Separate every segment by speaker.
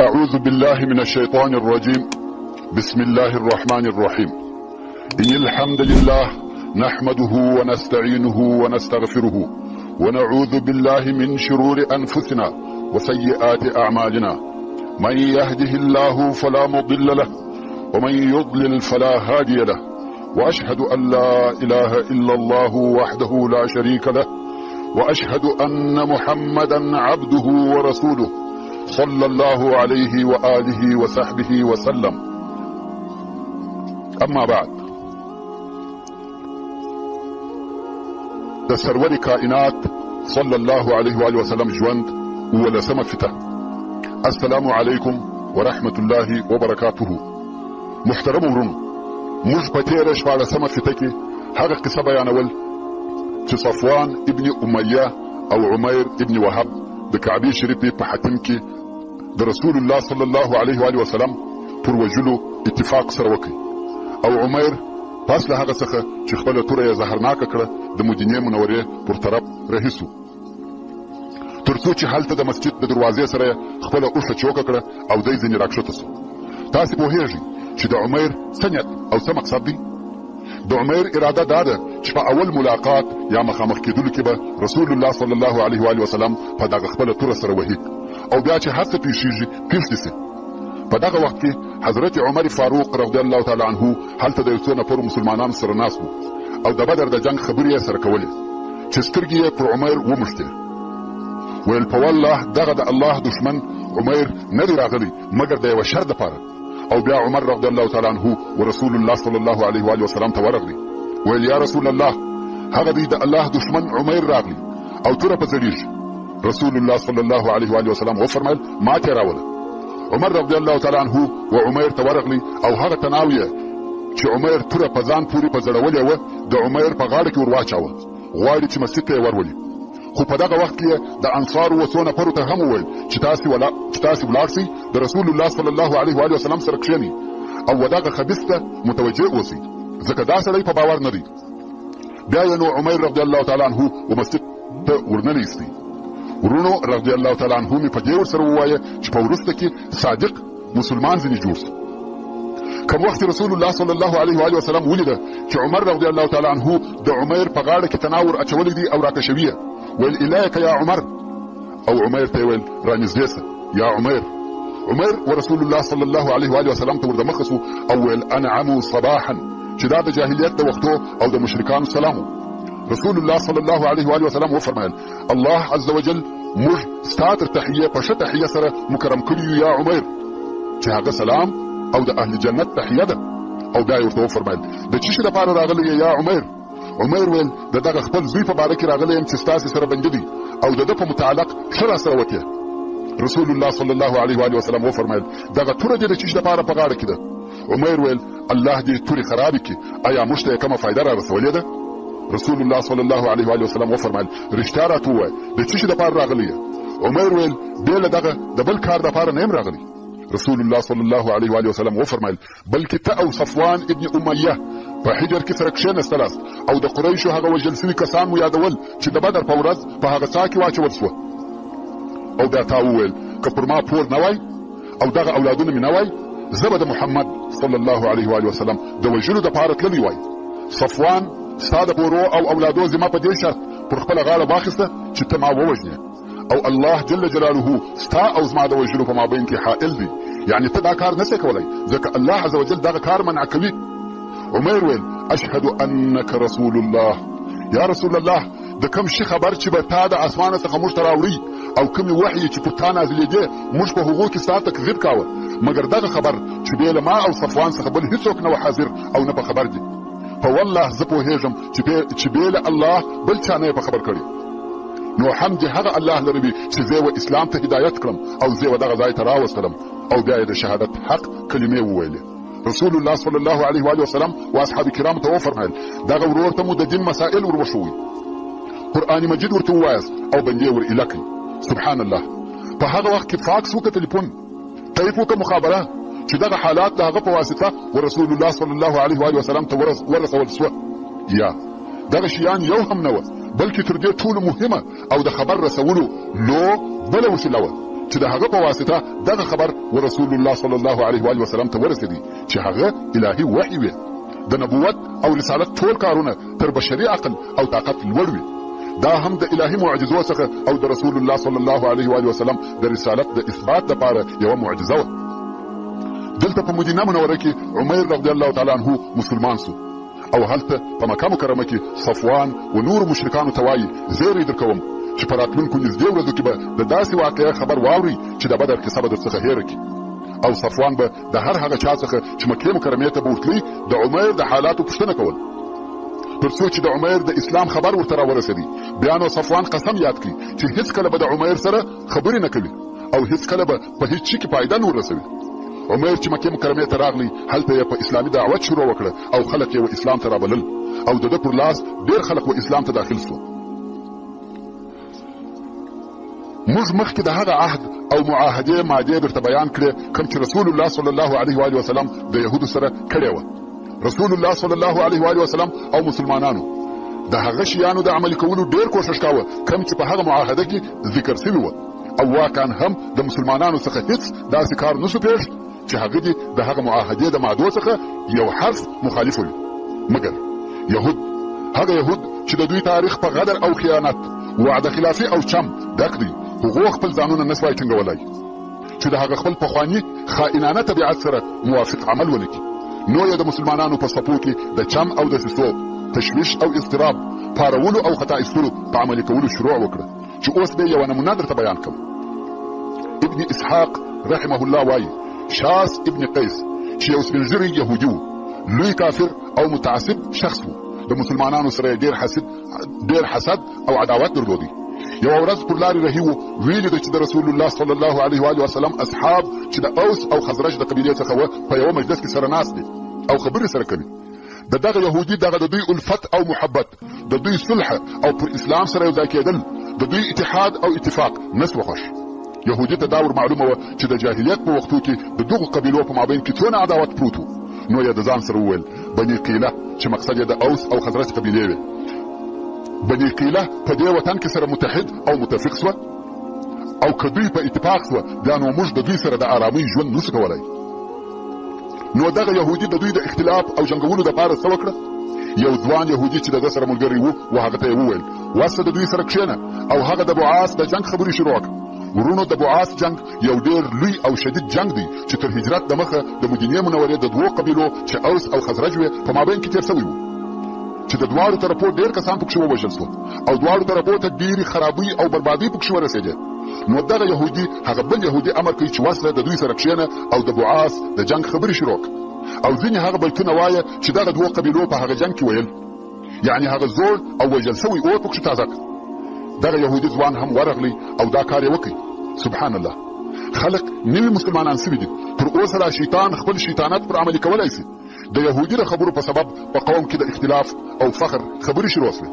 Speaker 1: أعوذ بالله من الشيطان الرجيم. بسم الله الرحمن الرحيم. إن الحمد لله نحمده ونستعينه ونستغفره ونعوذ بالله من شرور أنفسنا وسيئات أعمالنا. من يهده الله فلا مضل له ومن يضلل فلا هادي له، وأشهد أن لا إله إلا الله وحده لا شريك له، وأشهد أن محمدا عبده ورسوله صلى الله عليه وآله وصحبه وسلم. أما بعد، د سرور کائنات صلى الله عليه وآله وسلم ژوند ولسمه فته. السلام عليكم ورحمة الله وبركاته. محترم ورونو، موږ په تېره شپاړسمه فته کې هغه قصه بیانول چې صفوان ابن امیه او عمیر ابن وهب د کعبې شریفې په حتم کې د رسول الله صلی الله علیه و وسلم پر وجلو اتفاق سره وکړي، او عمیر پس له هغه څخه چې خپله توره یې زهرناکه کړه د مدینې منورې پر طرف رهي سو، تر څو چې هلته د مسجد د دروازې سره یې خپله اوښه چوکه کړه او دی ځینې راکښته سو. تاسې پوهېږئ چې د عمیر څه نیت او څه مقصد دی؟ د عمیر اراده دا ده چې په اول ملاقات یا مخامخ کېدلو کې به رسول الله صلی الله علیه و وسلم په دغه خپله توره سره وهي، او بیا چې هر څه پیښیږي پیښ سي. په دغه وخت کې حضرت عمر فاروق رضی الله تعالی عنه هلته د یو څو نفرو مسلمانانو سره ناست و، او د بدر د جنګ خبرې یې سره کولې چې سترګې یې پر عمیر وموښتې. ویل په والله دغه د الله دشمن عمیر نه دی راغلی مګر د یوه شر دپاره. او بیا عمر رضی الله تعالی عنه ورسول الله صلی الله علیه و وسلم ته ورغلی. ویل یا رسول الله، هغه دی د الله دشمن عمیر راغلی او توره په ځړېږي. رسول الله صلی الله علیه و وسلم وفرمایل ما ته راوله. عمر رضی الله تعالی عنه و عمیر ته ورغلی او هغه تناویه چې عمیر توره په ځان پورې په ځړولې وه د عمیر په غاړه کې ور واچاوه، غواړي چې مسجد ته یې ورولي. خو په دغه وخت کې د انصارو و څو نفرو ته هم وویل چې تاسې ولاړ سئ د رسول الله صلی الله علیه و وسلم سره کښېنئ او و دغه خبیث ته متوجه اوسئ، ځکه دا سړی په باور نه دی. بیا یې نو عمیر رضی الله تعالی عنه و مسجد ته ورننه ایستی. ورونو رضی الله تعالی عنه مې په دې ورسره ووایه چې په وروسته کې صادق مسلمان ځینې جوړ سو. کم وخت رسول الله صلی الله علیه و وسلم ولیده چې عمر رضی الله تعالی عنه د عمیر په غاړه کې تناور اچولی دی او راکشوي یې. ویل الیک یا عمر، او عمیر ته یې ویل رانږدې سه یا عمیر. عمیر ورسول الله صلی الله علیه و وسلم ته ور دمخه سو او ویل انعموا صباحا، چې دا د جاهلیت د وختو او د مشرکانو سلام و. رسول الله صلی الله علیه و وسلم وفرمایل الله عز وجل موږ ستا تر تحیه په ښه تحیه سره مکرم کړي یو یا عمیر، چې هغه سلام او د اهل جنت تحیه ده. او بیا یې ورته وفرمایل د څه شي دپاره راغلی یا عمیر؟ عمیر ویل د دغه خپل زوی په باره کې راغلی یم چې ستاسې سره بندي دی او د ده په متعلق ښه راسره وکړې. رسول الله صلی الله علیه و وسلم وفرمایل دغه توره دې د څه شي دپاره په غاړه کې ده؟ عمیر ویل الله دې تورې خرابې کړي، آیا موږ ته یې کومه فایده را رسولې ده؟ رسول الله صلی الله علیه و وسلم وفرمایل رښتیا راته ووایه د څه شي دپاره راغلی یې؟ عمیر ویل بې له دغه د بل کار دپاره نه یم راغلی. رسول الله صلی الله علیه و وسلم وفرمایل بلکې ته او صفوان ابن امیه په حجر کې سره کښېنستلاست او د قریشو هغه وژل سوي کسان مو یادول چې د بدر په ورځ په هغه څاه کې واچول سوه. او بیا تا وویل که پر ما پور نه وای او دغه اولادونه مې نه وای، زه به د محمد صلی الله علیه و وسلم د وژلو دپاره تللی وای. صفوان ستا د پورو او اولادو زما په دې شرط پر خپله غاړه واخیسته چې ته ما ووژنې، او الله جل جلاله ستا او زما د وژلو په مابین کې حائل دی، یعنی ته دا کار نسې کولی ځکه الله عز وجل دغه کار منع کوي. عمیر ویل اشهد انک رسول الله، یا رسول الله د کوم شي خبر چې به تا د اسمانه څخه موږ ته راوړي او کومې وحی چې پر تا نازلېدې موږ په هغو کې ستا تکذیب کاوه، مګر دغه خبر چې بې له ما او صفوان څخه بل هېڅوک نه و حاضر او نه په خبر دي. په والله زه پوهېږم چې بې له الله بل چا نه یې په خبر کړي. نو حمد هغه الله لروي چې زه و اسلام ته هدایت کړم او زه و دغه ځای ته راوستلم. او بیا یې د شهادت حق کلمې وویلې. رسول الله صلی الله علیه و وسلم و اصحاب کرام ته وفرمایل دغه ورور ته مو د دین مسائل ور وښوئ، قرآن مجید ورته ووایاست او بندې ور ایله کړئ. سبحان الله. په هغه وخت کې فاکس وکړه، تلیفون ټایپ وکړه، مخابره چې دغه حالات د هغه په واسطه ورسول الله صلی الله علیه و وسلم ته ورسول سوه. یا دغه شیان یو هم نه وه، بلکې تر دې ټولو مهمه او د خبر رسولو بله وسیله وه چې د هغه په واسطه دغه خبر ورسول الله صلی الله علیه و وسلم ته ورسېدی چې هغه الهي وحی وي. د نبوت او رسالت ټول کارونه تر بشري عقل او طاقت لوړ وي. دا هم د الهي معجزو څخه او د رسول الله صلی الله علیه و وسلم د رسالت د اثبات لپاره یو معجزه وه. دلته په مدینه منوره کې عمیر رضی الله تعالی عنه مسلمان سو او هلته په مکه مکرمه کې صفوان و نور مشرکانو ته وایي زیری درکوم چې په راتلونکو نږدې ورځو کې به د داسې واقعه خبر واوري چې د بدر کیسه به درڅخه هېره کړي. او صفوان به د هر هغه چا څخه چې مکې مکرمې ته به ورتلي د عمیر د حالاتو پوښتنه کول، تر څو چې د عمیر د اسلام خبر ورته راورسېدی. بیا نو صفوان قسم یاد کړي چې هیڅکله به د عمیر سره خبرې نه کوي او هیڅکله به په هیڅ شي کې فایده نه ورسوي. عمیر چې مکې مکرمې ته راغلی هلته یې په اسلامي دعوت شروع وکړه او خلک یې اسلام ته رابلل او د ده پر لاس ډېر خلک اسلام ته داخل شول. موږ مخکې د هغه عهد او معاهدې مادې درته بیان کړې کوم چې رسول الله صلی الله علیه و وسلم د یهودو سره کړې وه. رسول الله صلی الله علیه و وسلم او مسلمانانو د هغه شیانو د عملي کولو ډېر کوښښ کاوه کوم چې په هغه معاهده کې ذکر شوي وه او واقعا هم د مسلمانانو څخه هیڅ داسې کار نشو پیښ چې هغه دې د هغه معاهدې د مادو څخه یو حرف مخالف وي، مګر هغه یهود چې د دوی تاریخ په غدر او خیانت، وعده خلافي او چم ډک دی، هغو خپل ځانونه نسوای ټینګولی چې د هغه خپل پخواني خائنانه طبیعت سره موافق عمل ونکړي. نو یې د مسلمانانو په صفو کې د چم او دسیسو، تشویش او اضطراب، پارولو او خطا ایستلو په عملي کولو شروع وکړه چې اوس به یوه نمونه درته بیان کوم. ابن اسحاق رحمه الله وایي شاس ابن قیس چې یو سپین ږیری یهودي و، لوی کافر او متعصب شخص و. د مسلمانانو سره ډېر حسد او عداوت درلودی. یو ورځ پر لارې رهي و، ویلي ده چې د رسول الله صلی الله علیه و وسلم اصحاب چې د اوس او خزرج د قبیلې څخه وه په یوه مجلس کې سره ناست دي او خبرې سره کوي. د دغه یهودي دغه د دوی الفت او محبت، د دوی صلح او پر اسلام سره یو ځای کېدل، د دوی اتحاد او اتفاق نس وخوښ. یهودي ته دا ور معلومه وه چې د جاهلیت په وختو کې د دغو قبیلو په مابین کې څونه عداوت پروت و. نو یې د ځان سره وویل بني قیله چې مقصد یې د اوس او خزرج قبیلې وې. بني قیله په دې وطن کې سره متحد او متفق سوه او که دوی په اتفاق سوه بیا نو موږ د دوی سره د آرامۍ ژوند نشو کولی. نو دغه یهودي د دوی د اختلاف او جنګولو دپاره څه وکړه؟ یو ځوان یهودي چې د ده سره ملګری و هغه ته یې وویل واسه د دوی سره کښېنه او هغه د بعاث د جنګ خبرې شروع کړه. ورونو د بعاث جنګ یو ډېر لوی او شدید جنګ دی چې تر هجرت د مخه د مدینې منورې د دوو قبیلو چې اوس او خزرج وې په مابین کې تېر سوی و چې د دواړو طرفو ډېر کسان پکښې ووژل سول او دواړو طرفو ته ډېرې خرابۍ او بربادۍ پکښې ورسېدې. نو دغه یهودي هغه بل یهودي امر کوي چې وسله د دوی سره کښېنه او د بعاث د جنګ خبرې شروع کړه. او ځینې هغه بیتونه وایه چې دغه دوو قبیلو په هغه جنګ کې ویل، یعنې هغه زوړ او وژل سوی اور پکښې تازه کړه. دغه یهودي ځوان هم ورغلی او دا کار یې وکړي. سبحان الله، خلق نوي مسلمانان سوي دي. تر اوسه لا شیطان خپل شیطانت پر عملي کولی سي. د یهودي د خبرو په سبب په قوم کې د اختلاف او فخر خبرې شروع سوې،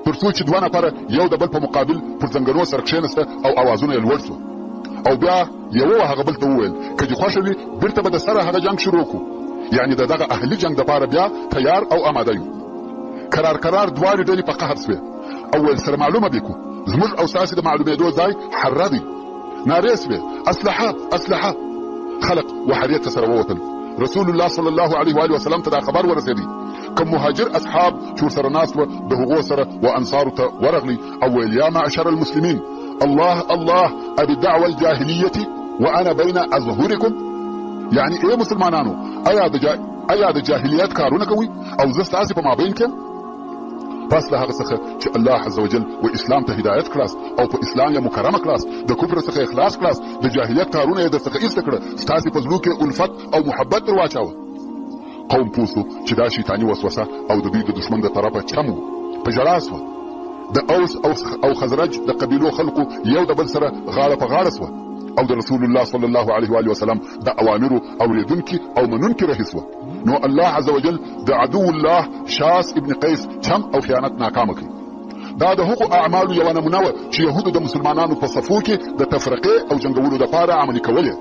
Speaker 1: تر څو چې دوه نفره یو د بل په مقابل پر زنګنو سره کښېنسته او اوازونه یې لوړ سوه. او بیا یوه هغه بل ته وویل که دې خوښه وي بېرته به د سره هغه جنګ شروع کړو، یعنې د دغه اهلي جنګ دپاره بیا تیار او آماده یو. کرار دواړې ډلې په قهر سوې او ویل سره معلومه دې کړو زموږ او ستاسې د معلومېدو ځای حره دی. نارې سوې اسلحه. خلق وحریت ته سره ووتل. رسول الله صلی الله علیه و وسلم ته دا خبر ورسېدی. کوم مهاجر اصحاب چې ورسره ناست وه د هغو سره و انصارو ته ورغلی او ویل یا معشر المسلمین الله ابدعوى الجاهلیة وانا بین اظهرکم، یعنی ای مسلمانانو ایا د جاهلیت کارونه کوي او زه ستاسې په مابین کې. پس له هغه څخه چې الله عز وجل و اسلام ته هدایت کړاست او په اسلام یې مکرمه کړاست، د کفر څخه اخلاص کړاست، د جاهلیت کارونه یې درڅخه ایسته کړه، ستاسې په زړو کې الفت او محبت در واچاوه. قوم پوه سو چې دا شیطاني وسوسه او د دوی د دشمن د طرفه چم و. په ژړا سوه. د اوس او خزرج د قبیلو خلکو یو د بل سره غاړه په غاړه سوه او د رسول الله صلی الله علیه و وسلم د اوامرو اوریدونکي او منونکي رهي سوه. نو الله عز وجل د عدو الله شاس ابن قیس چم او خیانت ناکامه کړي. دا د هغو اعمالو یوه نمونه وه چې یهودو د مسلمانانو په صفو کې د تفرقې او جنګولو دپاره عملي کولې.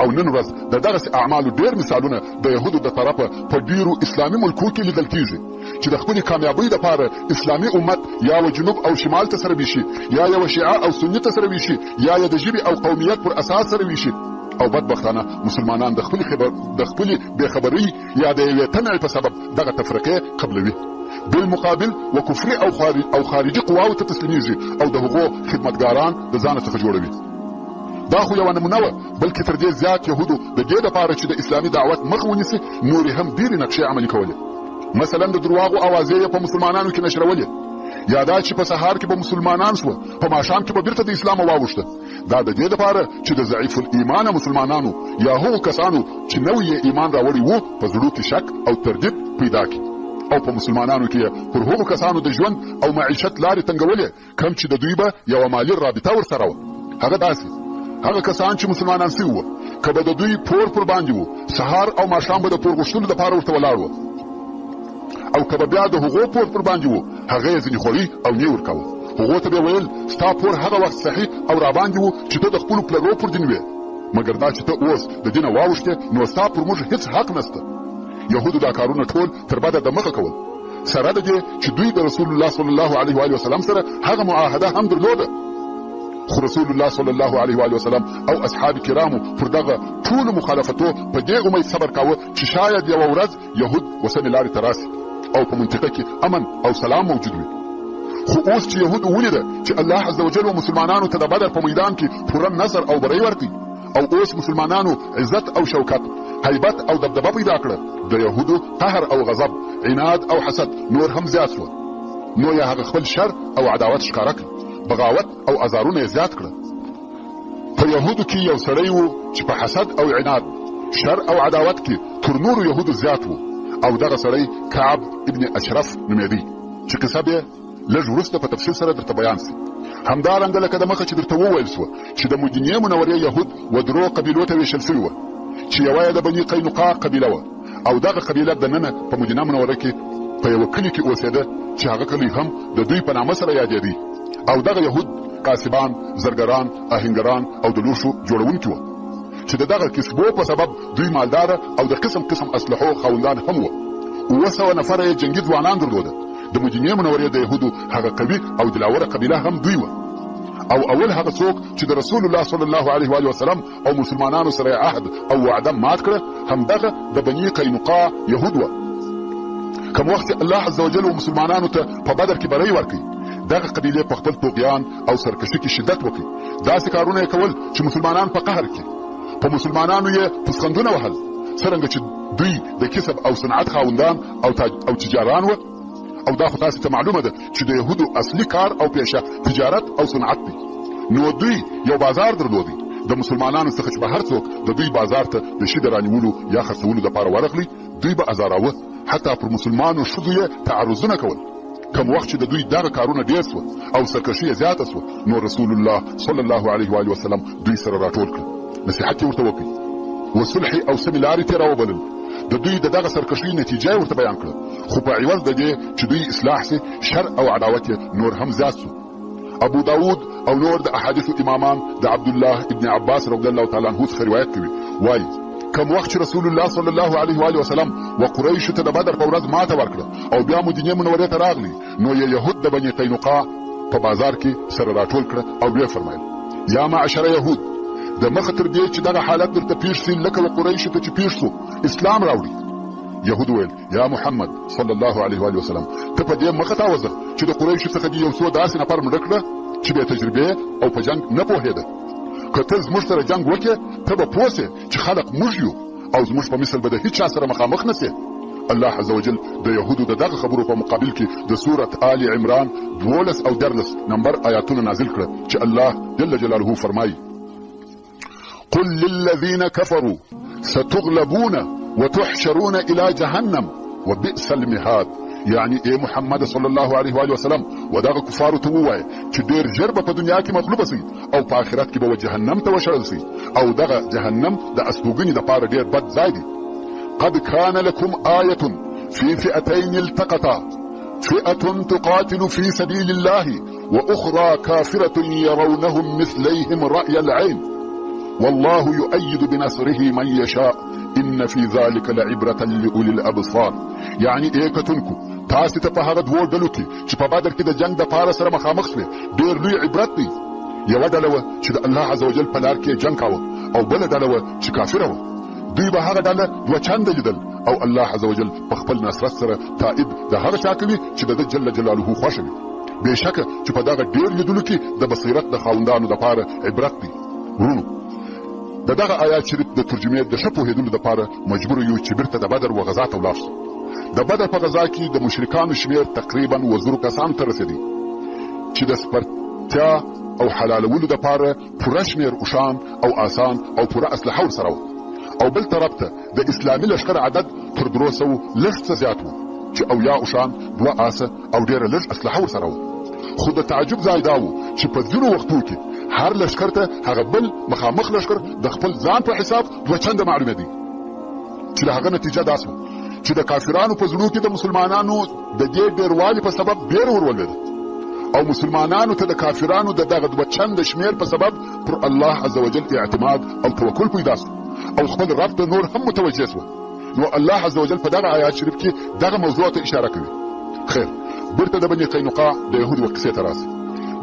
Speaker 1: او نن ورځ د دغسې اعمالو ډېر مثالونه د یهودو د طرفه په ډېرو اسلامي ملکو کې لیدل کېږي. چې د خپلې کامیابۍ دپاره اسلامي امت یا و جنوب او شمال ته سره ویشي، یا یو شیعه او سني ته سره ویشي، یا د ژبې او قومیت پر اساس سره ویشي، او بدبختانه مسلمانان د خپلې بېخبرۍ یا د یوې تمعې په سبب دغه تفرقې قبلوي. بالمقابل و کفري او خارجي قواو ته تسلیمیږي او د هغو خدمتګاران د ځانه څخه جوړوي. دا خو یوه نمونه وه، بلکې تر دې زیات یهودو د دې دپاره چې د اسلامي دعوت مخ ونیسي نورې هم ډېرې نقشې عملي کولې. مثلا د درواغو اوازې یې په مسلمانانو کې نشرولې، یا دا چې په سهار کې به مسلمانان شوه، په ماښام کې به بیرته د اسلام واوښته. دا د دې دپاره چې د ضعیف الایمانه مسلمانانو یا هغو کسانو چې نوی یې ایمان راوړی وو په زړو کې شک او تردید پیدا کړي، او په مسلمانانو کې پر هغو کسانو د ژوند او معیشت لارې تنګولې کوم چې د دوی به یوه مالي رابطه ورسره وه. هغه داسې هغه کسان چې مسلمانان سوي وو، که به د دوی پور پر باندې وو، سهار او ماښام به د پور غوښتلو دپاره ورته ولاړ وو، او که به بیا د هغو پور پر باندې وو هغه یې ځینې خوړی او نه یې ورکاوه. هغو ته به ویل ستا پور هغه وخت صحیح او راباندې وو چې ته د خپلو پلرو پر دین وې، مګر دا چې ته اوس د دینه واوښتې نو ستا پر موږ هېڅ حق نسته. یهودو دا کارونه ټول تر بده د مخه کول، سره د دې چې دوی د رسول الله صلی الله علیه و وسلم سره هغه معاهده هم درلوده. خو رسول الله صلی الله علیه و وسلم او اصحاب کرامو پر دغه ټولو مخالفتو په دې امید صبر کاوه چې شاید یوه ورځ یهود وسمې لارې ته راسي او په منطقه کې امن او سلام موجود وي. خو اوس چې یهودو ولیده چې الله عز وجل و مسلمانانو ته د بدر په میدان کې پوره نصر او بری ورکړي، او اوس مسلمانانو عزت او شوکت، هیبت او دبدبه پیدا کړه، د یهودو قهر او غضب، عناد او حسد نور هم زیات شوه. نو یا هغه خپل شر او عداوت ښکاره کړ، بغاوت او ازارونه یې زیات کړه. په یهودو کې یو سړی و چې په حسد او عناد، شر او عداوت کې تر نورو یهودو زیات و، او دغه سړی کعب ابن اشرف نومېدی، چې قصه به لږ وروسته په تفصیل سره درته بیان سي. همدارنګه لکه د مخه چې درته وویل سوه چې د مدینې منورې یهود و درو قبیلو ته ویشل سوي وه، چې یوه یې د بني قینقاع قبیله وه، او دغه قبیله دننه په مدینه منوره کې په یوه کلي کې اوسېده چې هغه کلی هم د دوی په نامه سره یادېدی. او دغه یهود کاسبان، زرګران، آهنګران او د لوښو جوړونکي وه، چې د دغه کسبو په سبب دوی مالداره او د قسم قسم اسلحو خاوندان هم وه. 700 نفره یې جنګي ځوانان درلوده. د مدینې منورې د یهودو هغه قوي او دلاوره قبیله هم دوی وه، او اول هغه څوک چې د رسول الله صلی الله علیه و وسلم او مسلمانانو سره عهد او وعده مات کړه همدغه د بني قینقاع یهود وه. کوم وخت الله عز وجل و مسلمانانو ته په بدر کې بری ورکړي، دغه قبیلې په خپل طغیان او سرکشي کې شدت وکړي. داسې کارونه یې کول چې مسلمانان په قهر کې، په مسلمانانو یې پسخندونه وهل، څرنګه چې دوی د کسب او صنعت خاوندان او تجاران وه. او دا خو تاسې ته معلومه ده چې د یهودو اصلي کار او پیشه تجارت او صنعت دی. نو دوی یو بازار درلودی، د مسلمانانو څخه چې به هر څوک د دوی بازار ته د شي د رانیولو یا خرڅولو دپاره ورغلی، دوی به ازاراوه، حتی پر مسلمانو ښځو یې تعرضونه کول. کوم وخت چې د دوی دغه کارونه ډېر سوه او سرکشي یې زیاته سوه، نو رسول الله صلی الله علیه و وسلم دوی سره راټول کړل، نصیحت یې ورته وکړي، و صلح او سمې لارې ترې راوبلل. د دوی د دغه سرکشۍ نتیجه ورته بیان کړه، خو په عوض د دې چې دوی اصلاح سي، شر او عداوت یې نور هم زیات سو. ابو داود او نور د احادیثو امامان د عبدالله ابن عباس رضی الله تعالی عنه څخه روایت کوي، وایي کوم وخت چې رسول الله صلی الله علیه و وسلم و قریشو ته د بدر په ورځ ماته ورکړه او بیا مدینې منورې ته راغلی، نو یې یهود د بني قینقاع په بازار کې سره راټول کړه او بیا فرمایل: یا معشر یهود، د مخه تر دې چې دغه حالت درته پیښ سي لکه و قریشو ته چې پیښ سو، اسلام راوړي. یهود ویل: یا محمد صلی الله علیه و وسلم، ته په دې مخه تاوځه چې د قریشو څخه دې یو څو داسې نفر مړه کړه چې بې تجربې او په جنګ نه پوهېده. که ته زموږ سره جنګ وکړې ته به پوه سې چې خلق موږ یو او زموږ په مثل به د هیچ چا سره مخامخ نه سې. الله عز وجل د یهودو د دغه خبرو په مقابل کې د سورة آل عمران 12 او 13 نمبر آیاتونه نازل کړه چې الله جل جلاله فرمایي: قل للذین كفروا ستغلبون وتحشرون الى جهنم وبئس المهاد. یعنی ای محمد صلی الله علیه و وسلم و دغه کفارو ته ووایه چې ډېر ژر به په دنیا کې مغلوبه سي او په آخرت کې به جهنم ته وشړل سي، او دغه جهنم د استوګنې دپاره ډېر بد ځای دی. قد كان لكم آية في فئتين التقطا، فئة تقاتل في سبيل الله وأخرى كافرة يرونهم مثليهم رأي العين والله يؤيد بنصره من يشاء إن في ذلك لعبرة لأولي الأبصار. يعني کتونکو تاسې ته په هغه دوو ډلو کې چې په بدر کې د جنگ دپاره سره مخامخ شوې ډېر لوی عبرت دی. یوه ډله وه چې د الله عز وجل په لار کې جنګ کاوه او بله ډله وه چې کافره وه. دوی به هغه ډله دوه چنده لیدل او الله عز وجل په خپل نصرت سره تائید د هغه چا کوي چې د ده جل جلاله خوښه وي. بېشکه چې په دغه ډېر لیدلو کې د بصیرت د خاوندانو دپاره عبرت دی. ورونو د دغه آیات شریف د ترجمې د ښه پوهېدلو دپاره مجبور یو چې بیرته د بدر و غزا ته ولاړ شو. د بدر په غزا کې د مشرکانو شمېر تقریبا 2,000 کسانو ته رسېدی چې د سپرتیا او حلالولو دپاره پوره شمېر اوښان او آسان او پوره اسلحه ورسره وه. او بل طرف ته د اسلامي لښکر عدد تر 300 لږ څه زیات و چې 80 اوښان 2 آسه او ډېره لږ اسلحه ورسره وه. خو د تعجب ځای دا و چې په ځینو وختو کې هر لښکر ته هغه بل مخامخ لښکر د خپل ځان په حساب 2 چنده معلومېدی چې د هغه نتیجه دا سوه چې د کافرانو په زړو کې د مسلمانانو د دې ډېروالي په سبب بیره ورولوېده او مسلمانانو ته د کافرانو د دغه 2 چنده شمېر په سبب پر الله عز وجل اعتماد او توکل پیدا سو او خپل رب ته نور هم متوجه سوه. نو الله عز وجل په دغه آیات شریف کې دغه موضوع ته اشاره کوي. خیر بیرته د بني قینقاع د یهودو قصې ته راسي.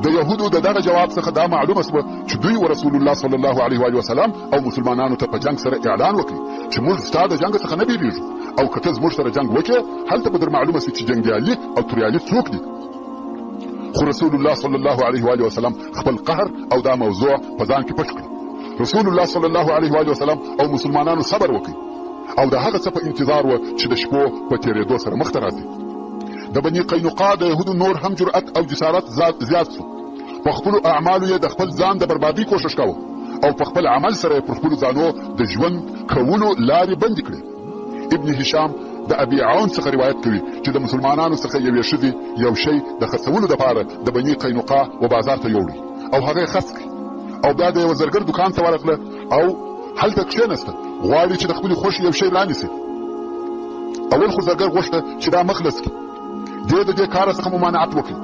Speaker 1: د یهودو د دغه جواب څخه دا معلومه سوه چې دوی و رسول الله صلی الله علیه و وسلم او مسلمانانو ته په جنگ سره اعلان وکړي چې موږ ستا د جنګ څخه نه بیریږو او که ته زموږ سره جنګ وکړې هلته به در معلومه سي چې جنګیالي او توریالي څوک دي. خو رسول الله صلی الله علیه و وسلم خپل قهر او دا موضوع په ځان کې پټ کړ. رسول الله صلی الله علیه و وسلم او مسلمانانو صبر وکړي او د هغه څه په انتظار و چې د شپو په تېرېدو سره مخ ته راځي. د بني قینقاع د یهودو نور هم جرأت او جسارت زیات سو. په خپلو اعمالو یې د خپل ځان د بربادۍ کوښښ کاوه او په خپل عمل سره یې پر خپلو ځانو د ژوند کولو لارې بندې کړې. ابن هشام د ابي عون څخه روایت کوي چې د مسلمانانو څخه یوې ښځې یو شی د خرڅولو دپاره د بني قینقاع و بازار ته یوړی او هغه یې خرڅ کړي او بیا د یوه زرګر دکان ته ورغله او هلته کښېنسته غواړي چې د خپلې خوښې یو شی رانیسي. اول خو زرګر غوښته چې دا مخلص کړي د دې کاره څخه ممانعت وکړي.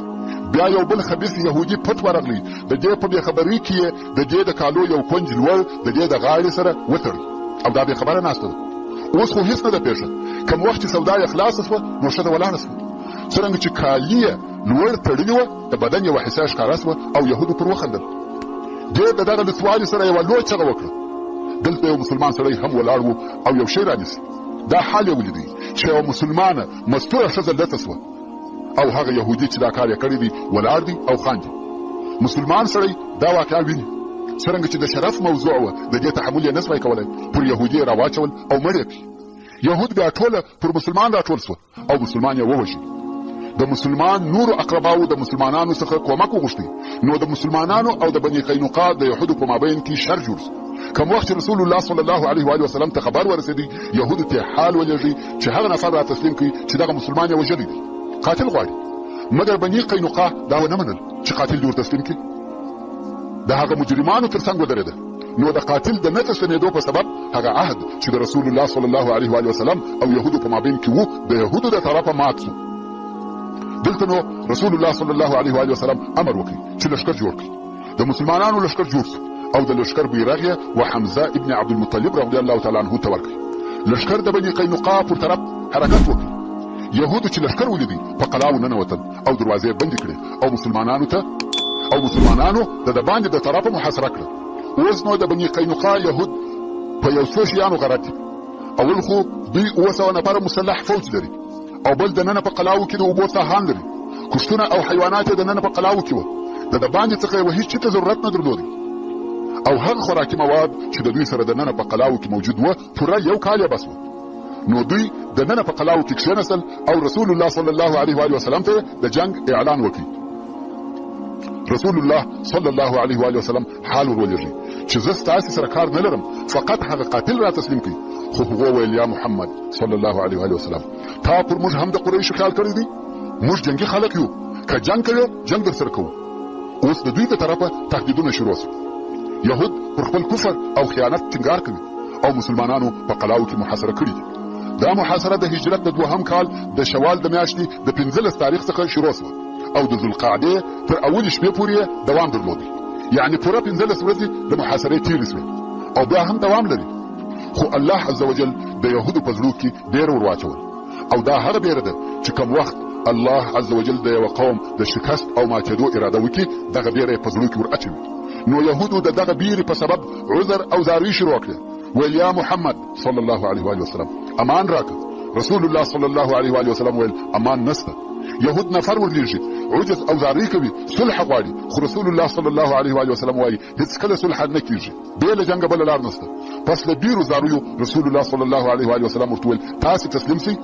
Speaker 1: بیا یو بل خبیث یهودي پټ ورغلی د دې په بېخبرۍ کې یې د دې د کالو یو کونج لوړ د دې د غاړې سره وتړي او دا بېخبره ناسته ده. اوس خو هېڅ نه ده پېښه. کم وخت چې سودا یې خلاصه سوه نو ښځه ولاړه سوه. څرنګه چې کالي یې لوړ تړلي وه د بدن یوه حصه ښکاره سوه او یهودو پر وخندل. دې د دغه لڅوالي سره یوه لوی چغه وکړه. دلته یو مسلمان سړی هم ولاړ و او یو شی رانیسي. دا حال یې ولیدی چې یوه مسلمانه مستوره ښځه لڅه سوه او هغه یهودي چې دا کار یې کړی دی ولاړ دی او خاندي. مسلمان سړی دا واقعه ویني څرنګه چې د شرف موضوع وه د دې تحمل یې نه سوی کولی پر یهودي یې راواچول او مړ یې کړي. یهود بیا ټوله پر مسلمان راټول سوه او مسلمان یې ووژي. د مسلمان نورو اقرباو د مسلمانانو څخه کومک وغوښتی نو د مسلمانانو او د بني قینقاع د یهودو په مابین کې شر جوړ سو. کم وخت چې رسول الله صلی الله علیه و وسلم ته خبر ورسېدی یهودو ته حال ولېږي چې هغه نفر را تسلیم کړي چې دغه مسلمان یې وژلی دی قاتل غواړي. مګر بني قینقاع دا ونه منل چې قاتل دې ورتسلیم کړي. د هغه مجرمانو تر څنګ ودرېده. نو د قاتل د نه تسلیمېدو په سبب هغه عهد چې د رسول الله صلی الله علیه و وسلم او یهودو په مابین کې و د یهودو د طرفه مات سو. دلته نو رسول الله صلی الله علیه و وسلم امر وکړي چې لښکر جوړ کړي. د مسلمانانو لښکر جوړ سو او د لښکر بیرغ یې و حمزه ابن عبدالمطلب رضی الله تعالی عنه ته ورکړي. لښکر د بني قینقاع پر طرف حرکت وکړي. یهودو چې لښکر ولیدي په قلاو ننوتل او دروازې بندې کړې او مسلمانانو د باندې د طرفه محاصره کړه. اوس نو د بني قینقاع یهود په یو څو شیانو غرت دي. اول خو دوی 700 نفره مسلح فوج لري او بل دننه په قلاو کې د اوبو ساحان لري. کښتونه او حیوانات یې دننه په قلاو کې وه. د باندې څخه یې هېڅ چي ته ضرورت نه درلودی او هغه خوراکي مواد چې د دوی سره دننه په قلاو کې موجود وه پوره یو کال یې بس وه. نو دوی دننه په قلاو کې کښېنستل او رسول الله صلی الله علیه و وسلم ته د جنگ اعلان وکړي. رسول الله صلی الله علیه و وسلم حال ورولېږي چې زه ستاسې سره کار نه لرم فقط هغه قاتل را تسلیم کړي. خو هغه ویل یا محمد صلی الله علیه و وسلم تا پر موږ هم د قریشو خیال کړی دی؟ موږ جنګي خلک یو که جنګ کوې جنګ در سره کوو. اوس د دوی د طرفه تهدیدونه شروع سو. یهود پر خپل کفر او خیانت ټینګار کوي او مسلمانانو په قلاو کې محاصره کړي دي. دا محاصره د هجرت د 2 کال د شوال د میاشتې د 15 تاریخ څخه شروع سوه او د ذوالقعدې تر اولې شپې پورې دوام درلودی. یعنی پوره 15 ورځې د محاصرې تېرې سوې او بیا هم دوام لري. خو الله عز وجل د یهودو په زړو کې بیره ور واچول او دا هغه بیره ده چې کم وخت الله عز وجل د یو قوم د شکست او ماتېدو اراده وکړي دغه بیره په زړه کې ور اچوي. نو يهودو د دغه بیرې په سبب عذر او زاروي شروع کړه. ویل یا محمد صلی الله علیه و آله وسلم امان راکړه. رسول الله صلی الله علیه و آله وسلم ویل امان نشته. يهود نفر ورلېږي عجز او زاری کوي صلح غواړي خو رسول الله صلی الله علیه و آله وسلم وایي هیڅ کله صلح نه کیږي بې له جنګ بل لار نشته. پس له بیرو زارویو رسول الله صلی الله علیه و آله وسلم ورته ویل تاسو تسلیم سئ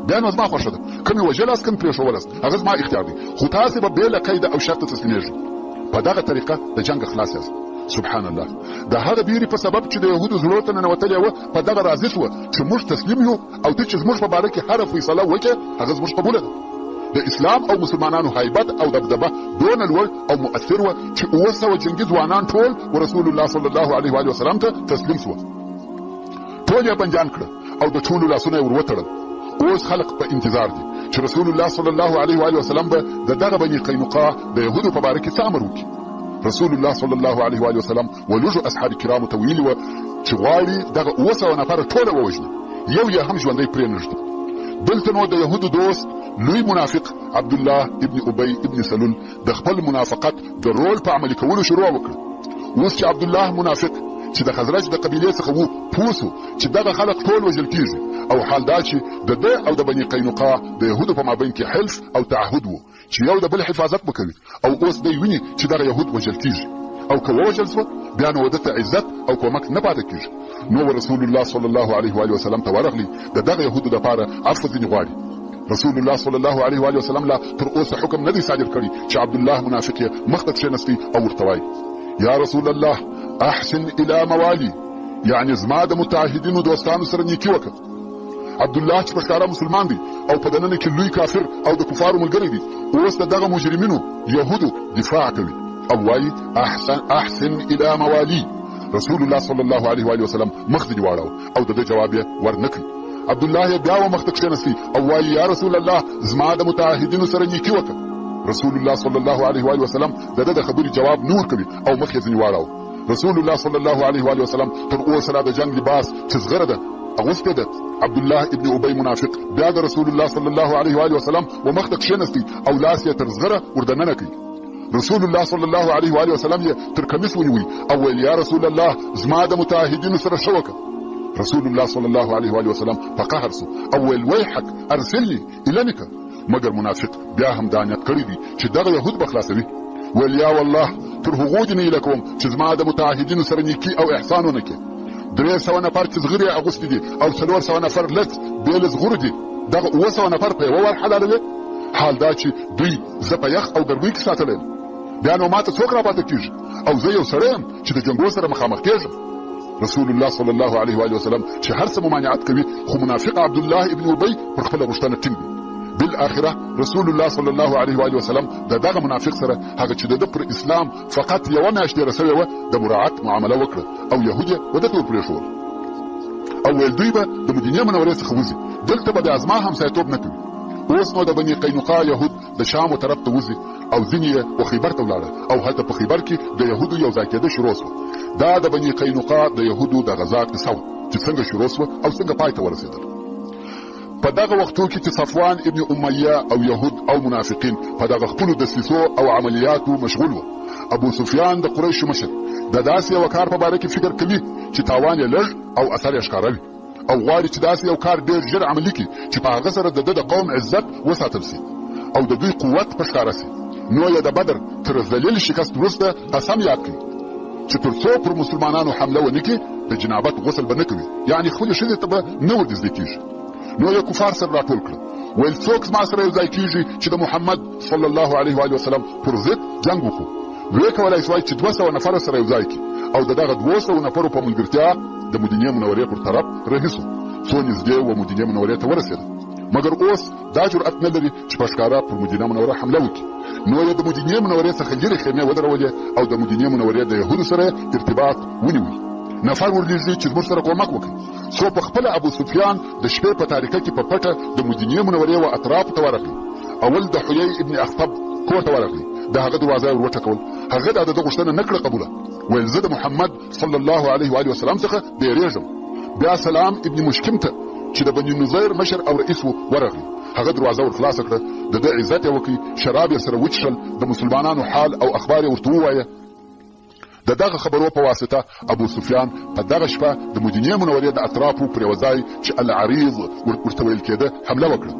Speaker 1: بیا نو زما خوښه ده کومې وجلاس کوم پرېښولاست هغه زما اختیار دی خو تاسو به بې له قید او شرط تسلیمېږئ. په دغه طریقه د جنګ خلاص یاست. سبحان الله. د هغه بیرې په سبب چې د یهودو زړو ته ننوتلې وه په دغه راضي شوه چې موږ تسلیم یو او ته چې زموږ په باره کې هره فیصله وکړې هغه زموږ قبوله ده. د اسلام او مسلمانانو هیبت او دبدبه دونه لوړ او مؤثر وه چې 700 جنګي ځوانان ټول ورسول الله صلی الله علیه و آله وسلم ته تسلیم شوه. ټول یې بندیان کړه او د ټولو لاسونه یې ور وتړل. اوس خلق په انتظار دي چې رسول الله صلی الله علیه و آله وسلم به د دغه بني قینقاع د یهودو په باره کې څه امر وکړي. رسول الله صلی الله علیه و آله وسلم ولوجو اصحاب کرامو ته ویلي وه چې غواړي دغه 700 نفره ټوله ووژني یو یې هم ژوندی پرېنږدي. دلته نو د یهودو دوست لوی منافق عبدالله ابن ابی ابن سلول د خپل منافقت د رول په عملي کولو شروع وکړه. اوس چې عبدالله منافق چې د خزرج د قبیلې څخه وو پوه سو چې دغه خلق ټول وژل کیږي او حال دا چې د ده او د بني قینقاع د یهودو په مابین کې حلف او تعهد وو چې یو د بل حفاظت به کوي او اوس دی ویني چې دغه یهود وژل کیږي او که ووژل سوه بیا نو ده ته عزت او کومک نه پاتې کیږي. نو رسول الله صلی الله علیه و آله وسلم ته ورغلی د دغه یهودو دپاره عفو ځینې غواړي. رسول الله صلی الله علیه و آله وسلم لا تر اوسه حکم نه دی صادر کړی چې عبدالله منافق یې مخ ته کښېنستی او ورته وایي یا رسول الله احسن الى موالي یعنی زما د متعهدینو دوستانو سره نیکي وکړه. عبدالله چې په ښکاره مسلمان دی او په دننه کې لوی کافر او د کفارو ملګری دی اوس د دغه مجرمینو یهودو دفاع کوي او وایي احسن الى موالي. رسول الله صلی الله علیه و آله وسلم مخ ځینې واړاوه او د ده جواب یې ورنکړي. عبدالله یې بیا مخ ته کښېنستی او وایي یا رسول الله زما د متعهدینو سره نیکي وکړه. رسول الله صلی الله علیه و آله وسلم د ده د خبرې جواب نه ورکوي او مخ یې ځینې واړاوه. رسول الله صلی الله علیه و آله وسلم تر اوسه لا د جنګ لباس چې زغره ده اغوستې ده. عبدالله ابن ابی منافق بیا د رسول الله صلی الله علیه و آله وسلم و مخ ته کښېنستی او لاس یې تر زغره وردننه کوي. رسول الله صلی الله علیه و آله وسلم یې تر کمیس ونیوي او ویل یا رسول الله زما د متعهدینو سره ښه وکړه. رسول الله صلی الله علیه و آله وسلم په قهر سو او ویل ویحک ارسلني النک. مګر منافق بیا هم دا نیت کړی دی چې دغه یهود به خلاصوي. ویل یا والله تر هغو دې نه هیله کوم چې زما د متعهدینو سره نیکي او احسان ونه کړي. 300 نفر چې زغرې یې اغوستي دي او 400 نفر لڅ بې له زغرو دي دغه 700 نفر په یوه ور حلالوي. حال دا چې دوی زه په یخ او ګرمۍ کې ساتلی یم بیا نو ماته څوک راپاته کېږي او زه یو سړی یم چې د جنګو سره مخامخ کېږم. رسول الله صلی الله علیه و آله وسلم چې هر څه ممانعت کوي خو منافق عبدالله ابن ابی پر خپله غوښتنه ټینګ دی. بالاخره رسول الله صلی الله علیه و آله وسلم د دغه منافق سره هغه چې د ده پر اسلام فقط یوه میاشت تېره سوې وه د مراعات معامله وکړه او یهود یې و ده ته ورپرېښول او ویل دوی به د مدینې منورې څخه وځي دلته به بیا زما همسایتوب نه کوي. اوس نو د بني قینقاع یهود د شامو طرف ته وځي او ځینې یې و خیبر ته ولاړه او هلته په خیبر کې د یهودو یو ځای کېده شروع سوه. دا د بني قینقاع د یهودو د غزا قصه وه چې څنګه شروع سوه او څنګه پای ته ورسېدل. په دغه وختو کې چې صفوان ابن امیه او یهود او منافقین په دغه خپلو دسیسو او عملیاتو مشغول وو. ابو سفیان د قریشو مشر د داسې یو کار په باره کې فکر کوي چې تاوان یې لږ او اثر یې ښکاره وي او غواړي چې داسې یو کار ډېر ژر عملي کړي چې په هغه سره د ده د قوم عزت وساتل سي او د دوی قوت په ښکاره سي. نو یې د بدر تر ذلیل شکست وروسته قسم یاد کړي چې تر څو پر مسلمانانو حمله ونه کړي د جنابت غسل به نه کوي یعنې خپلې ښځې ته به نه ور نږدې کېږي. نو یې کفار سره راټول کړه ویل څوک زما سره یو ځای کېږي چې د محمد صلی الله علیه و آله وسلم پر ضد جنګ وکړو. ویې کولی سوای چې 200 نفره سره یو ځای کړي او د دغه 200 نفرو په ملګرتیا د مدینې منورې پر طرف رهي سو څو نږدې و مدینې منورې ته ورسېده. مګر اوس دا جرأت نه لري چې په ښکاره پر مدینه منوره حمله وکړي. نو یې د مدینې منورې څخه لرې خیمې ودرولې او د مدینې منورې د یهودو سره ارتباط ونیوي. نفر ورلېږي چې زموږ سره کومک وکړي. څو په خپله ابو سفیان د شپې په تاریکه کې په پټه د مدینې منورې و اطرافو ته ورغلی. اول د حیی ابن اخطب کور ته ورغلی د هغه دروازه یې ور وټکول. هغه د ده غوښتنه نه کړه قبوله ویل زه د محمد صلی الله علیه و آله وسلم څخه بیریږم. بیا سلام ابن مشکم ته چې د بني نظیر مشر او رئیس ورغلی. هغه دروازه ور خلاصه کړه، د ده عزت یې وکړي، شراب یې سره وچښل، د مسلمانانو حال او اخبار یې ورته ووایه. د دغه خبرو په واسطه ابو سفیان په دغه شپه د مدینې منورې د اطرافو پر یوه ځای چې العریض ورته ویل کېده حمله وکړه.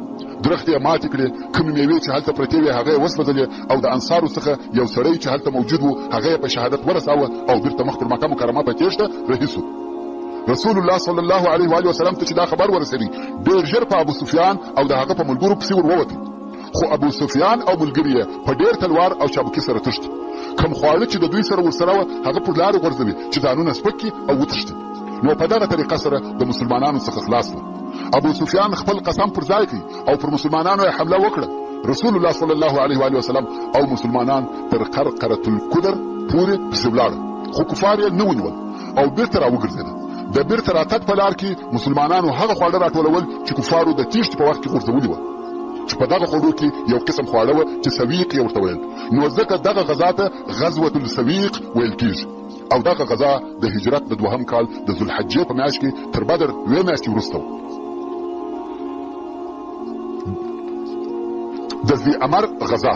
Speaker 1: درختې یې ماتې کړې، کومې میوې چې هلته پرتې وې هغه یې وسوځلې، او د انصارو څخه یو سړی چې هلته موجود و هغه یې په شهادت ورساوه او بیرته مخ پر مکه مکرمه په تېښته رهي سو. رسول الله صلی الله علیه و وسلم ته چې دا خبر ورسېدی، ډېر ژر په ابو سفیان او د هغه په ملګرو پسې ور ووتی. خو ابو سفیان او ملګري یې په ډېر تلوار او چابکي سره تښتي. کوم خواړه چې د دوی سره ورسره وه هغه پر لارې غورځوي چې ځانونه سپک کړي او وتښتي. نو په دغه طریقه سره د مسلمانانو څخه خلاص و. ابو سفیان خپل قسم پر ځای کړي او پر مسلمانانو یې حمله وکړه. رسول الله صلی الله علیه و وسلم او مسلمانان تر قرقره القدر پورې پسې ولاړه، خو کفار یې نه ونیول او بیرته راوګرځېده. د بیرته راتګ په لار کې مسلمانانو هغه خواړه راټولول چې کفارو د تیښتې په وخت کې غورځولي وه، چې په دغه خوړو کې یو قسم خواړه وه چې سویق یې ورته ویل. نو ځکه دغه غذا ته غزوة السویق ویل کېږي. او دغه غذا د هجرت د 2 کال د ذوالحجې په میاشت کې تر بدر 2 میاشتې وروسته وه. د ذي امر غذا،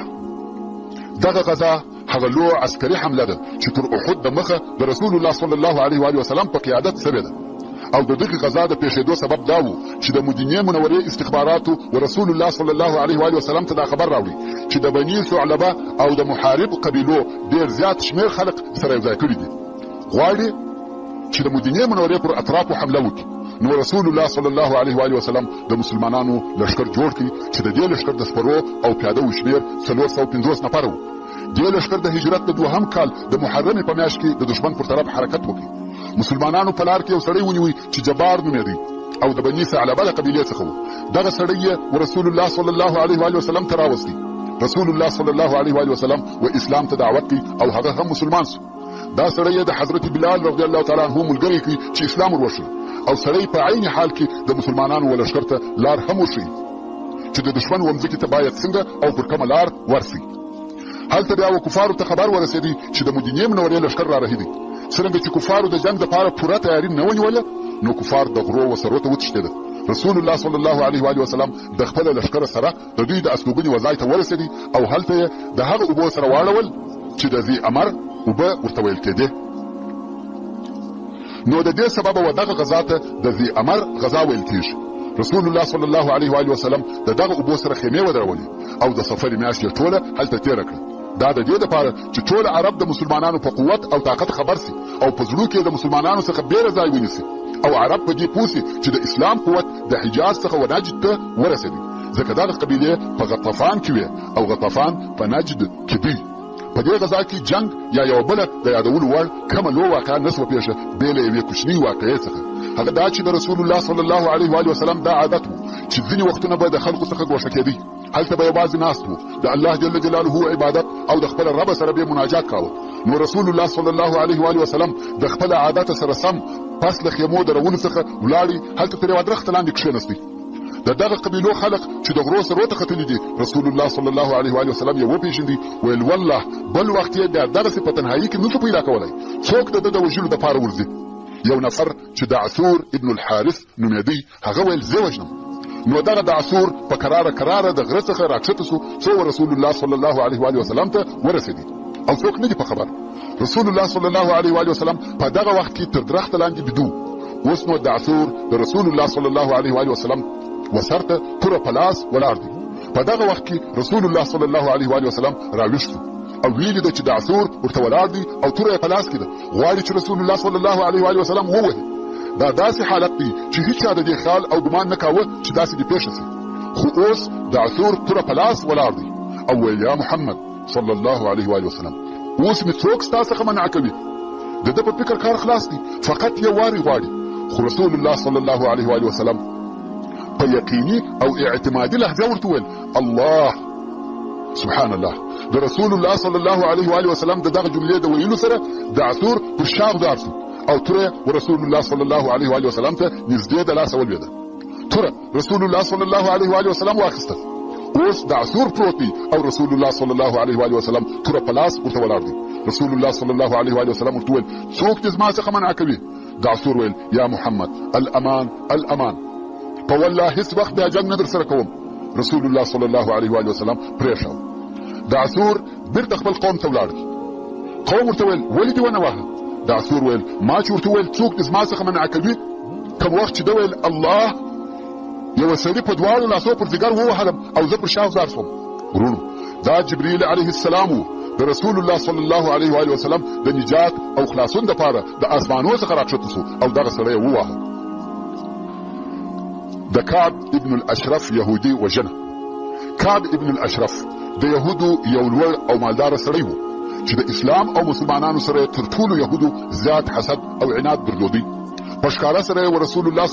Speaker 1: دغه غذا هغه لوی عسکري حمله ده چې تر احد د مخه د رسول الله صلی الله علیه و وسلم په قیادت سوې ده. او د دغه غزا د پیښېدو سبب دا و چې د مدینې منورې استخباراتو و رسول الله صلی الله علیه و وسلم ته دا خبر راوړي چې د بني ثعلبه او د محارب قبیلو ډېر زیات شمېر خلق سره یو ځای کړي دي، غواړي چې د مدینې منورې پر اطرافو حمله وکړي. نو رسول الله صلی الله علیه و وسلم د مسلمانانو لښکر جوړ کړي چې د دې لښکر د سپرو او پیادو شمېر 450 نفره و. دې لښکر د هجرت د 2 کال د محرم په میاشت کې د دشمن پر طرف حرکت وکړي. مسلمانانو په لار کې یو سړی ونیوی چې جبار نومېدی او د بني ثعلبه د قبیلې څخه و. دغه سړی یې رسول الله صلی الله علیه و وسلم ته راوستی. رسول الله صلی الله علیه و وسلم و اسلام ته دعوت کړي او هغه هم مسلمان شو. دا سړی یې د حضرت بلال رضی الله تعالی عنه ملګری کړي چې اسلام وروښي، او سړی په عین حال کې د مسلمانانو و لښکر ته لار هم وښیي چې د دشمن ومځکې ته باید څنګه او پر کومه لار ورسي. هلته بیا و کفارو ته خبر ورسېدی چې د مدینې منورې لښکر را رهي دی. څرنګه چې کفارو د جنګ دپاره پوره تیاري نه ونیوله، نو کفار د غرو و سرو ته وتښتېده. رسول الله صلی الله علیه و وسلم د خپله لښکره سره د دوی د استوګنې و ځای ته ورسېدی او هلته یې د هغه اوبو سره واړول چې د ذي امر اوبه ورته ویل کېدې. نو د دې سببه و دغه غذا ته د ذي امر غذا ویل کېږي. رسول الله صلی الله علیه و وسلم د دغه اوبو سره خیمې ودرولې او د سفر میاشت یې ټوله هلته تېره کړه. دا د دې دپاره چې ټول عرب د مسلمانانو په قوت او طاقت خبر سي او په زړو کې د مسلمانانو څخه بیره ځای ونیسي، او عرب په دې پوه سي چې د اسلام قوت د حجاز څخه و نجد ته ورسېدي، ځکه دغه قبیلې په غطفان کې وې او غطفان په نجد کې دی. په دې غزا کې جنگ یا یو بله د یادولو وړ کومه لویه واقعه نه سوه پیښه بې له یوې کوچنۍ واقعې څخه. هغه دا چې د رسول الله صلی الله علیه و وسلم دا عادت و چې ځینې وختونه به د خلکو څخه ګوښه کېدی، هلته به یوازې ناست و، د الله جل جلاله عبادت او د خپل رب سره به مناجات کاوه. نو رسول الله صلی الله علیه و وسلم د خپل عادت سره سم پس له خیمو درولو څخه ولاړی، هلته تر یوه درخته لاندې کښېنستی. د دغه قبیلو خلق چې د غرو سرو ته ختلي دي، رسول الله صلی الله علیه و وسلم یې وپېژندي، ویل والله بل وخت یې بیا دغسې په تنهایي کې نشو پیدا کولی څوک د ده د وژلو دپاره ورځي. یو نفر چې دعثور ابن الحارث نومېدی هغه ویل زه وژنم. نو دغه دعثور په کراره د غره څخه راکښته سو څو رسول الله صلی الله علیه و وسلم ته ورسېدي او څوک نه دي په خبر. رسول الله صلی الله علیه و وسلم په دغه وخت کې تر درخته لاندې بدو. اوس نو دعثور د رسول الله صلی الله علیه و وسلم وسرته توره په لاس ولاړ دی. په دغه وخت کې رسول الله صلی الله علیه و وسلم راویښ شو او ویلي ده چې دعثور ورته ولاړ دی او توره یې په لاس کې ده، غواړي چې رسول الله صلی الله علیه و وسلم ووهي. دا داسې حالت دی چې هیچا د دې خیال او ګمان نه کاوه چې داسې دې پیښه سي. خو اوس دعثور توره په لاس ولاړ دی او ویل یا محمد صلی الله علیه و وسلم اوس مې څوک ستا څخه منع کوي؟ د ده په فکر کار خلاص دی، فقط یو وارې غواړي. خو رسول الله صلی الله علیه و وسلم په یقیني او اعتمادي لهجه ورته ویل الله سبحان الله. د رسول الله صلی الله علیه و وسلم د دغه جملې د ویلو سره دعثور پر شا ولاړ شو او توره ورسول الله صلی الله علیه و وسلم ته نږدې د لاسه ولوېده. توره رسول الله صلی الله علیه و وسلم واخیسته. اوس دعثور پروت دی او رسول الله صلی الله علیه و وسلم توره په لاس ورته ولاړ دی. رسول الله صلی الله علیه و وسلم ورته ویل څوک دې زما څخه منع کوي؟ دعثور ویل یا محمد الامان الامان. په والله هیڅ وخت بیا جنګ نه در سره کوم. رسول الله صلی الله علیه و وسلم پرېښاو. دعسور بیرته خپل قوم ته ولاړ. قوم ورته ویل ولې دې ونه وهه؟ دعسور ویل ما چې ورته ویل څوک دې زما څخه منع کوي؟ کوم وخت چې ده ویل الله، یوه سړي په دواړو لاسو پر ځیګر ووهلم او زه پر شا وزار شوم. ورونو دا جبرئیل علیه السلام و د رسول الله صلی الله علیه و وسلم د نجات او خلاصون دپاره د اسمانو څخه راکښته سو او دغه سړی یې وواهه. د کعب ابن الاشرف یهودي وژنه. کعب ابن الاشرف د یهودو یو لوړ او مالداره سړی و چې د اسلام او مسلمانانو سره تر ټولو یهودو زیات حسد او عناد درلودی. پښکاره سره یې رسول الله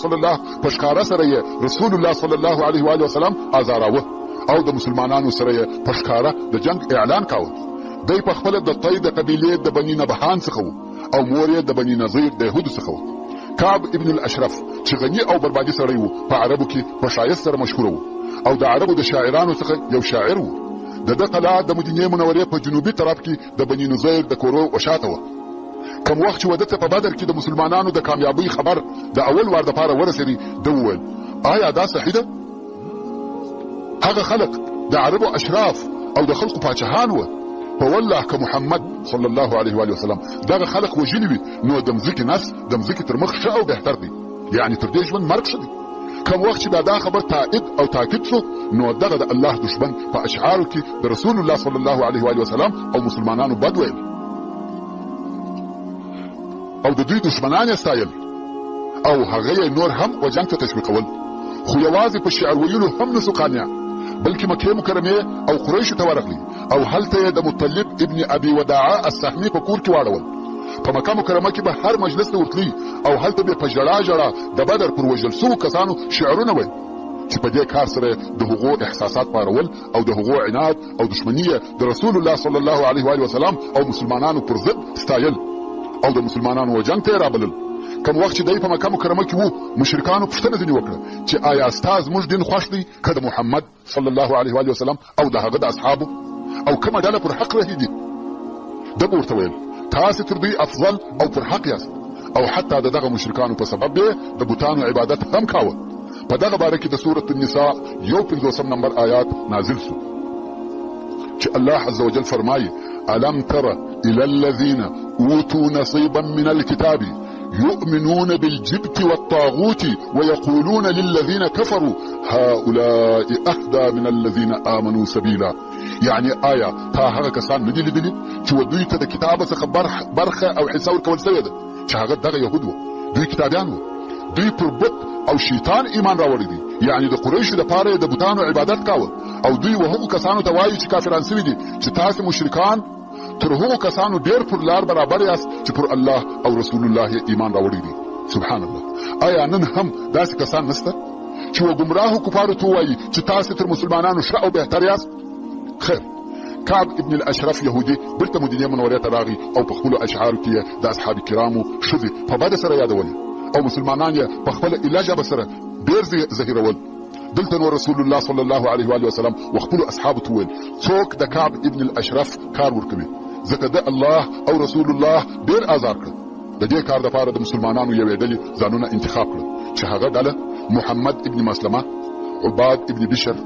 Speaker 1: صلی الله علیه و وسلم آزاراوه او د مسلمانانو سره یې پښکاره د جنگ اعلان کاوه. دی په خپله د طی د قبیلې د بني نبهان څخه و او مور یې د بني نظیر د یهودو څخه و. کعب ابن الاشرف چې غني او بربادي سړی و په عربو کې په ښایست سره مشهوره و او د عربو د شاعرانو څخه یو شاعر و. د ده قلعه د مدینې منورې په جنوبي طرف کې د بني نظیر د کورو وشاته وه. کوم وخت چې وده ته په بدر کې د مسلمانانو د کامیابۍ خبر د اول وار دپاره ورسېدی، ده وویل آیا دا صحیح ده؟ هغه خلق د عربو اشراف او د خلقو پاچاهان وه. په والله که محمد صلی الله علیه و وسلم دغه خلق وژلي وي نو د مځکې نس د مځکې تر مخ ښه او بهتر دی، یعنی تر دې ژوند مرګ ښه دی. کوم وخت چې دا خبر تایید او تاکید شو نو دغه د الله دشمن په اشعارو کې د رسول الله صلی الله علیه و وسلم او مسلمانانو بد ویل او د دوی دشمنان یې ستایل او هغه یې نور هم و جنګ ته تشویقول. خو یوازې په شعر ویلو هم نسو قانع، بلکې مکې مکرمې او قریشو ته ورغلی او هلته یې د مطلب ابن ابي وداعه السهمي په کور کې واړول. په مکه مکرمه کې به هر مجلس ته ورتلی او هلته به په ژړا د بدر پر وژل سوو کسانو شعرونه ویل چې په دې کار سره د هغو احساسات پارول او د هغو عناد او دشمني د رسول الله صلی الله علیه و وسلم او مسلمانانو پر ضد ستایل او د مسلمانانو جنګ ته یې رابلل. کوم وخت چې دی په مکه مکرمه کې وو، مشرکانو پوښتنه ځینې وکړه چې آیا ستا زموږ دین خوښ دی که د محمد صلی الله علیه و وسلم او د هغه د اصحابو او کومه ډله پر حق رهیږي؟ ده به ورته ویل تاسې تر دوی افضل او پر حق یاست او حتی د دغه مشرکانو په سبب یې د بوتانو عبادت هم کاوه. په دغه باره کې د سورة النساء 51 نمبر آیات نازل سو چې الله عز وجل فرمایي الم تر الى الذين اوتوا نصيبا من الكتاب يؤمنون بالجبت والطاغوت ويقولون للذين كفروا هؤلاء اهدى من الذين آمنوا سبيلا. یعنی آیا تا هغه کسان ندي لیدلي چې دوی ته د کتاب څخه برخه او حصه ورکول سوې ده چې هغه دغه یهود وو، دوی کتابیان وو، دوی پر بت او شیطان ایمان راوړی دي، یعنی د قریشو دپاره د بتانو عبادت کاوه او دوی وهغو کسانو ته وایي چې کافران سوي دي چې تاسې مشرکان تر هغو کسانو ډېر پر لار برابر یاست چې پر الله او رسول الله یې ایمان راوړی دي. سبحان الله. آیا نن هم داسې کسان نسته چې و ګمراهو کفارو ته وایي چې تاسې تر مسلمانانو ښه او بهتر یاست؟ خیر، کعب ابن الاشرف یهودي بیرته مدینې منورې ته راغی او په خپلو اشعارو کې یې د اصحاب کرامو ښځې په بده سره یادولې او مسلمانان یې په خپله ایله ژبه سره ډېر زهیرول. دلته نو رسول الله صلی الله علیه و وسلم و خپلو اصحابو ته وویل څوک د کعب ابن الاشرف کار ورکوي ځکه د الله او رسول الله ډېر آزار کړ. د دې کار دپاره د مسلمانانو یوې ډلې ځانونه انتخاب کړل چې هغه ډله محمد ابن مسلمه، عباد ابن بشر،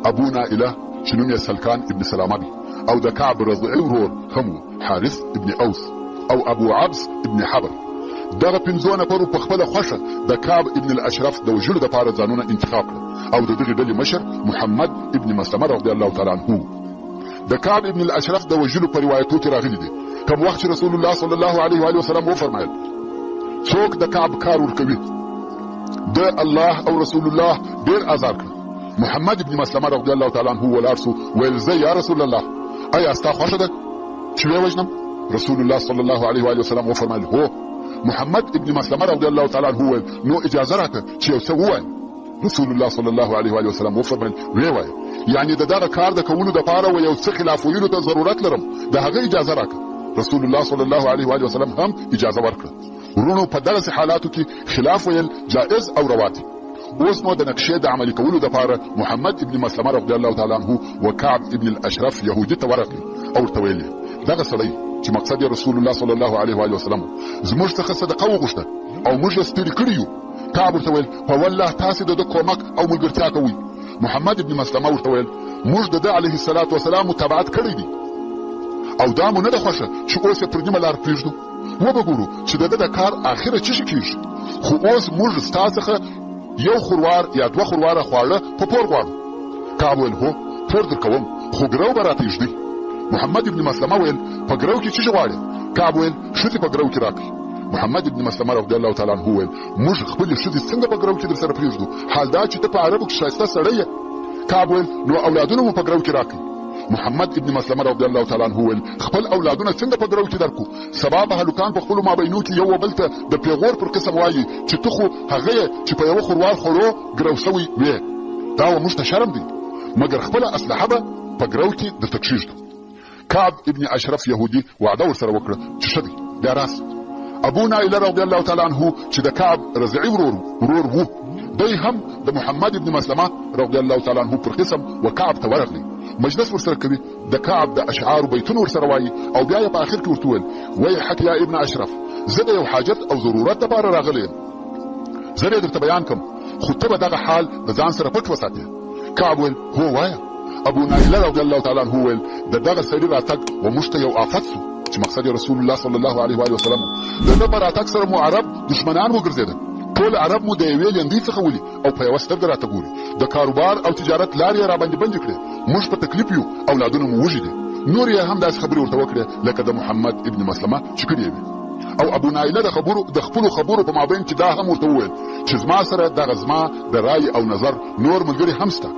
Speaker 1: ابو نائله چې نوم یې سلکان ابن سلامه دی او د کعب رضعي ورور هم حارث ابن اوس او ابو عبس ابن حبر. دغه 5 نفرو په خپله خوښه د کعب ابن الاشرف د وژلو دپاره ځانونه انتخاب کړل او د دغې ډلې مشر محمد ابن مسلمه رضی الله تعالی عنه. د کعب ابن الاشرف د وژلو په روایتو کې راغلي دي کوم وخت چې رسول الله صلی الله علیه و وسلم وفرمایل څوک د کعب کار ورکوي د الله او رسول الله ډېر آزار کړ. محمد ابن مسلمه رضی الله تعالی عنه ولاړ سو ویل زه یا رسول الله آیا ستا خوښه ده چې ویې وژنم؟ رسول الله صلی الله علیه و وسلم وفرمایل هو. محمد ابن مسلمه رضی الله تعالی عنه ویل نو اجازه راکړه چې یو څه ووایم. رسول الله صلی الله علیه و وسلم وفرمایل ویې وایه، یعنی د دغه کار د کولو دپاره و یو څه خلاف ویلو ته ضرورت لرم، د هغه اجازه راکړه. رسول الله صلی الله علیه و وسلم هم اجازه ورکړه. ورونو په دغسې حالاتو کې خلاف ویل جائز او روا دي. اوس نو د نقشې د عملي کولو دپاره محمد ابن مسلمه رضی الله تعالی عنه و کعب ابن الاشرف یهودي ته ورغلی او ورته ویل یې دغه سړی چې مقصد یې رسول الله صلی الله علیه و وسلم زموږ څخه صدقه وغوښته او موږ یې ستړي کړي یو، کعب ورته ویل په والله تاسې د ده کومک او ملګرتیا کوئ. محمد ابن مسلمه ورته ویل موږ د ده علیه الصلاة والسلام متابعت کړی دی او دا مو نه ده خوښه چې اوس یې پر نیمه لار پرېږدو. وبه ګورو چې د ده د کار اخره څه شي کېږي. خو اوس موږ ستا څخه یو خوروار یا دوه خورواره خواړه په پور غواړو. کعب ویل هو پور در کوم خو ګرو به راته ږدي. محمد ابن مسلمه ویل په ګرو کې څه شي غواړې؟ کعب ویل ښځې په ګرو کې راکړي. محمد ابن مسلمه رضی الله تعالی عنه ویل موږ خپلې ښځې څنګه په ګرو کې در سره پرېږدو حال دا چې ته په عربو کې ښایسته سړی یې. کعب ویل نو اولادونه مو په ګرو کې راکړي. محمد ابن مسلمه رضی الله تعالی عنه ویل خپل اولادونه څنګه په ګرو کې درکو؟ سبا به هلکان په خپلو مابینو کې یو بل ته د پیغور پر قسم وایي چې ته خو هغه یې چې په یوه خوروار خوړو ګرو سوی وې. دا و موږ ته شرم دی مګر خپله اسلحه به په ګرو کې درته کښېږدو. کعب ابن اشرف یهودي وعده ورسره وکړه چې ښه دی بیا راست. ابو نایله رضی الله تعالی عنه چې د کعب رضعي ورور وو دی هم د محمد ابن مسلمه رضی الله تعالی عنه پر قسم و کعب ته ورغلی. مجلس ورسره کوي د کعب د اشعارو بیتونه ورسره وایي او بیا یې په آخر کې ورته ویل ویحک یا ابن اشرف زه د یو حاجت او ضرورت دپاره راغلی یم زه یې درته بیان کړم خو ته به دغه حال د ځان سره پټ وساتې. کعب ویل هو وایه. ابو نایله رضی الله تعالی عنه ویل د دغه سړي راتګ و موږ ته یو آفت سو چې مقصد رسول الله صلی الله علیه و وسلم د ده په راتګ سره مو عرب دشمنان وګرځېدل. ټول عرب مو د یوې لیندۍ څخه ولي او په یوه سترګه راته ګوري. د کاروبار او تجارت لارې یې راباندې بندې کړې. موږ په تکلیف یو اولادونه مو وږي دي. نور یې هم داسې خبرې ورته وکړې لکه د محمد ابن مسلمه چې کړې وي. او ابو نایله د خپلو خبرو په مابین کې دا هم ورته وویل چې زما سره دغه زما د رای او نظر نور ملګري هم شته